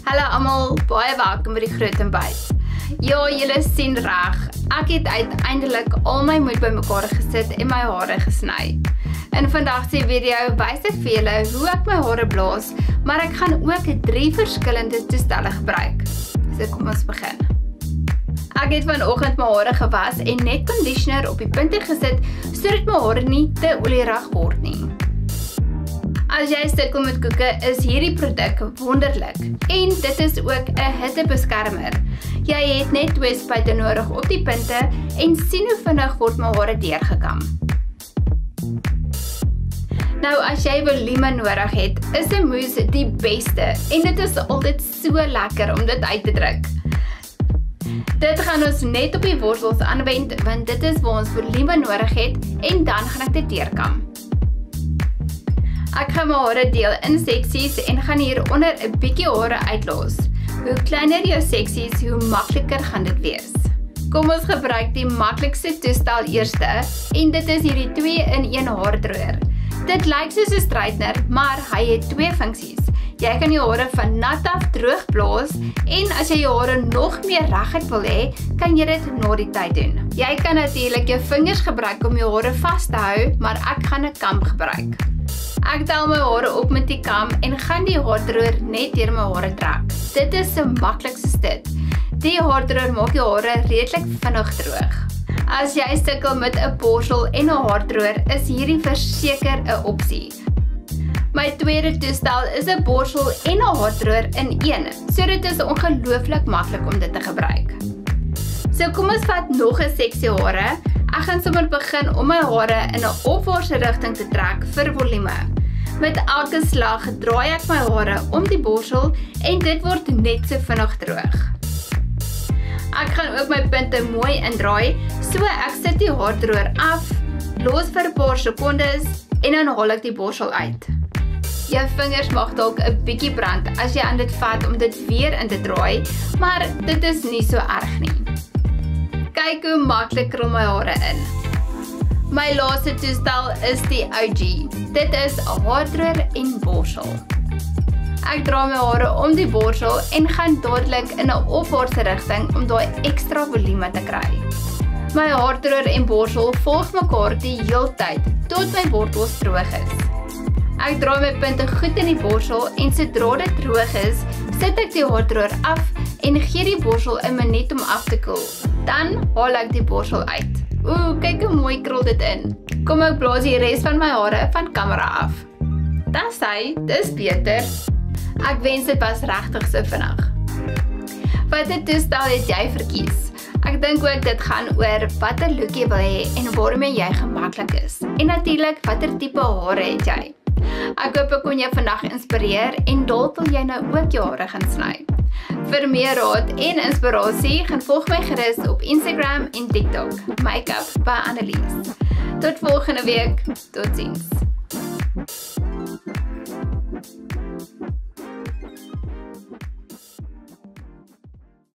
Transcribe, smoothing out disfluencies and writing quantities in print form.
Hallo almal, baie welkom by die Groot Ontbyt. Ja, julle sien reg. Ek het uiteindelik al my moed bymekaar gesit en my hare gesny. In vandag se video wys ek vir julle hoe ek my hare blaas, maar ek gaan ook 3 verskillende toestelle gebruik. So kom ons begin. Ek het vanoggend my hare gewas en net conditioner op die punte gesit sodat my hare nie te olierig word nie. As jy sukkel met koeke, is hierdie produk wonderlik en dit is ook 'n hittebeskermer. Jy het net 2 spuite nodig op die punte en sien hoe vinnig word my hare deurgekam. Nou as jy volume nodig het, is 'n mousse die beste en dit is altyd so lekker om dit uit te druk. Dit gaan ons net op die wortels aanwend want dit is waar ons volume nodig het en dan gaan ek dit deurkam. Ek gaan my hare deel in seksies en gaan hieronder 'n bietjie hare uitlos. Hoe kleiner jou seksies, hoe makliker gaan dit wees. Kom ons gebruik die maklikste toestel eerste en dit is hierdie 2-in-1 haardroër. Dit lyk soos 'n straightener, maar hy het 2 funksies. Jy kan jou hare van nat af droog blaas en as jy jou hare nog meer reguit wil hê, kan jy dit na die tyd doen. Jy kan natuurlik jou vingers gebruik om jou hare vas te hou, maar ek gaan 'n kam gebruik. Ek tel my hare op met die kam en gaan die haardroër net deur my hare trek. Dit is so maklik soos dit. Die haardroër maak jou hare redelik vinnig droog. As jy sukkel met 'n borsel en 'n haardroër, is hierdie verseker 'n opsie. My tweede toestel is 'n borsel en 'n haardroër in een, so dit is ongelooflik maklik om dit te gebruik. So kom ons vat nog 'n seksie hare. Ek gaan sommer begin om my hare in 'n opwaartse rigting te trek vir volume. Met elke slag draai ek my hare om die borsel en dit word net so vinnig droog. Ek gaan ook my punte mooi indraai, so ek sit die haardroër af, los vir 'n paar sekondes en dan haal ek die borsel uit. Jou vingers mag dalk 'n bietjie brand as jy aan dit vat om dit weer in te draai, maar dit is nie so erg nie. Kyk hoe maklik krul my hare in. My laaste toestel is die OG. Dit is 'n haardroër en borsel. Ek draai my hare om die borsel en gaan dadelik in 'n opwaartse rigting om daai ekstra volume te kry. My haardroër en borsel volg mekaar die hele tyd tot my wortels droog is. Ek draai my punte goed in die borsel en sodra dit droog is, sit ek die haardroër af en gee die borsel 'n minuut om af te koel. Dan haal ek die borsel uit. Kyk hoe mooi krul dit in. Kom ek blaas die res van my hare van kamera af. Dis beter. Ek wens dit was regtig so vinnig. Watter toestel het jy verkies? Ek dink ook dit gaan oor watter look jy wil hê en waarmee jy gemaklik is. En natuurlik, watter tipe hare het jy? Ek hoop ek kon jou vandag inspireer en dalk wil jy nou ook jou hare gaan sny. Vir meer raad en inspirasie, gaan volg my gerus op Instagram en TikTok. Makeup by Annelies. Tot volgende week. Totsiens.